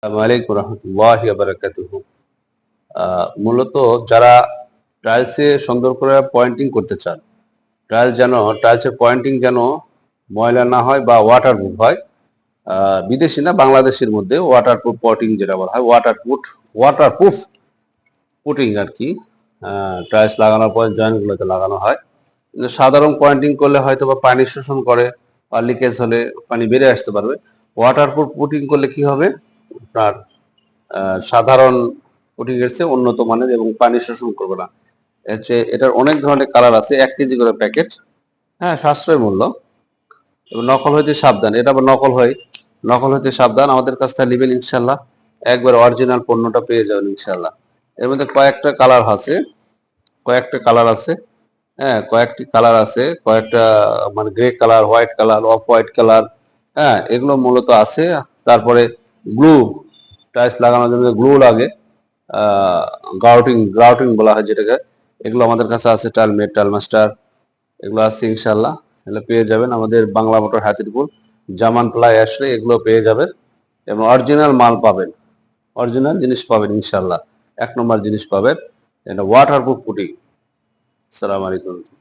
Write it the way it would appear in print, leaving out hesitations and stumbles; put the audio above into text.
আসসালামু আলাইকুম রহমতুল্লাহি ওয়া বারাকাতুহু। মূলত যারা টাইলসে সুন্দর করে পয়েন্টিং করতে চান, টাইলসের পয়েন্টিং যেন ময়লা না হয় বা ওয়াটারপ্রুফ হয়। বিদেশি না বাংলাদেশের মধ্যে ওয়াটারপ্রুফ পটিং যেটা বলা হয়, ওয়াটারপ্রুফ পুটিং আরকি। টাইলস লাগানোর পরে জয়েন্টগুলোতে লাগানো হয়। কিন্তু সাধারণ পয়েন্টিং করলে হয়তোবা পানি শোষণ করে বা লিকেজ হলে পানি বেড়ে আসতে পারবে। ওয়াটারপ্রুফ পুটিং করলে কি হবে? আপনার সাধারণ পুটিং এর চেয়ে উন্নত মানের এবং পানি শোষণ করবে না। এটার অনেক ধরনের কালার আছে, ১ কেজি করে প্যাকেট। হ্যাঁ, সাশ্রয় মূল্য এবং নকল হইতে সাবধান। এটা আবার নকল হইতে সাবধান। আমাদের কাছ থেকে নিবেন ইনশাল্লাহ। একবার অরিজিনাল পণ্যটা পেয়ে যাবেন ইনশাল্লাহ। এর মধ্যে কয়েকটা কালার আছে। হ্যাঁ, কয়েকটি কালার আছে, কয়েকটা মানে grey colour, white colour, off white colour. হ্যাঁ, এগুলো মূলত আছে। তারপরে গ্লু, টাইলস লাগানোর জন্য গ্লু লাগে, গ্রাউটিং বলা হয় যেটাকে। এগুলো আমাদের কাছে আছে, টাইলমেট, টাইলমাস্টার, এগুলো আছে ইনশাল্লাহ। এগুলো পেয়ে যাবেন আমাদের বাংলা মোটর হাতিরপুল জামান প্লাই আসলে এগুলো পেয়ে যাবেন এবং অরিজিনাল মাল পাবেন, অরিজিনাল জিনিস পাবেন ইনশাল্লাহ। ১ নম্বর জিনিস পাবেন। এটা ওয়াটারপ্রুফ পুটিং। আসসালামু আলাইকুম।